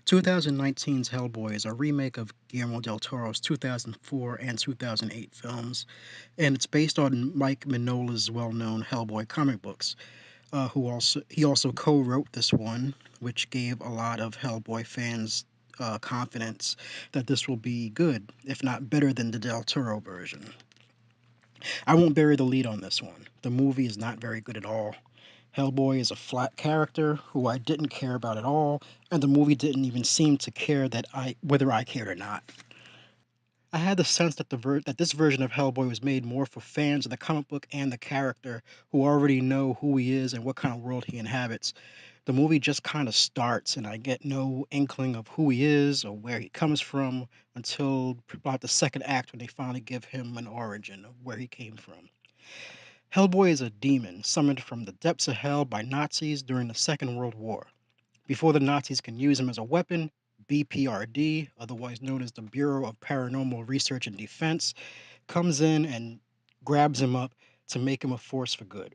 2019's Hellboy is a remake of Guillermo del Toro's 2004 and 2008 films, and it's based on Mike Mignola's well-known Hellboy comic books. He also co-wrote this one, which gave a lot of Hellboy fans confidence that this will be good, if not better than the Del Toro version. I won't bury the lead on this one. The movie is not very good at all. Hellboy is a flat character who I didn't care about at all, and the movie didn't even seem to care that I whether I cared or not. I had the sense that that this version of Hellboy was made more for fans of the comic book and the character who already know who he is and what kind of world he inhabits. The movie just kind of starts, and I get no inkling of who he is or where he comes from until about the second act when they finally give him an origin of where he came from. Hellboy is a demon summoned from the depths of hell by Nazis during the Second World War. Before the Nazis can use him as a weapon, BPRD, otherwise known as the Bureau of Paranormal Research and Defense, comes in and grabs him up to make him a force for good.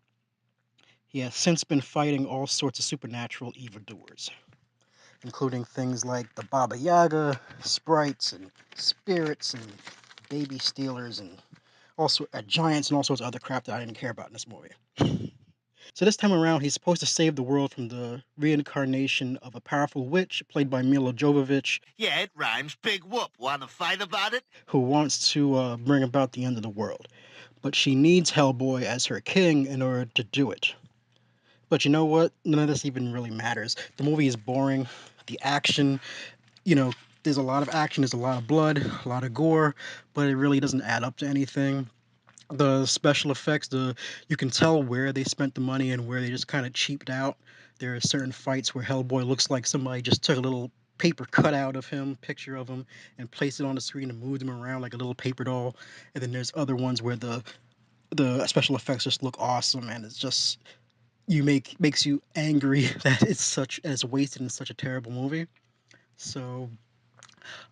He has since been fighting all sorts of supernatural evildoers, including things like the Baba Yaga, sprites, and spirits, and baby stealers, and also giants, and all sorts of other crap that I didn't care about in this movie. So this time around, he's supposed to save the world from the reincarnation of a powerful witch played by Milla Jovovich, Yeah, it rhymes. Big whoop. Want to fight about it? who wants to bring about the end of the world. But she needs Hellboy as her king in order to do it. But you know what? None of this even really matters. The movie is boring. The action, you know, there's a lot of action, there's a lot of blood, a lot of gore, but it really doesn't add up to anything. The special effects, the you can tell where they spent the money and where they just kind of cheaped out. There are certain fights where Hellboy looks like somebody just took a little paper cutout of him, picture of him, and placed it on the screen and moved him around like a little paper doll. And then there's other ones where the special effects just look awesome, and it's just makes you angry that it's wasted in such a terrible movie. So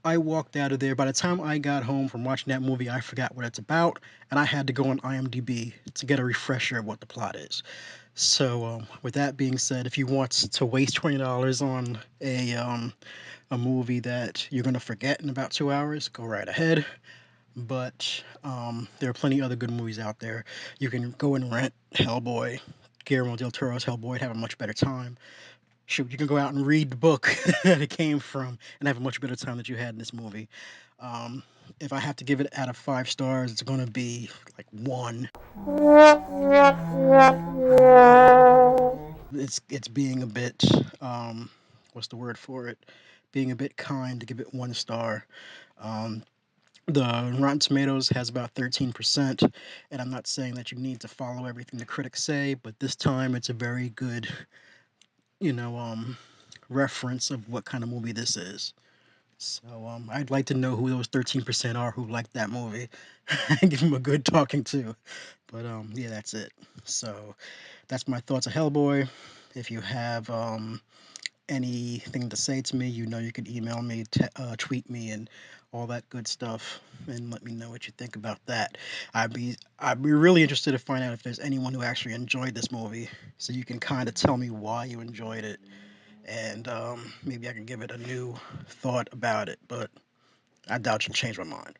I walked out of there. By the time I got home from watching that movie, I forgot what it's about, and I had to go on IMDb to get a refresher of what the plot is. So, with that being said, if you want to waste $20 on a movie that you're gonna forget in about 2 hours, go right ahead. But there are plenty of other good movies out there. You can go and rent Hellboy, Guillermo del Toro's Hellboy, and have a much better time. Shoot, you can go out and read the book that it came from and have a much better time that you had in this movie. Um, if I have to give it out of 5 stars, it's gonna be like one. It's being a bit what's the word for it? Being a bit kind to give it 1 star. Um, the Rotten Tomatoes has about 13%, and I'm not saying that you need to follow everything the critics say, but this time it's a very good, you know, reference of what kind of movie this is. So I'd like to know who those 13% are who liked that movie. Give them a good talking to. But yeah, that's it. So that's my thoughts of Hellboy. If you have anything to say to me, you know you can email me, tweet me, and all that good stuff, and let me know what you think about that. I'd be really interested to find out if there's anyone who actually enjoyed this movie, so you can kind of tell me why you enjoyed it, and maybe I can give it a new thought about it. But I doubt you'll change my mind.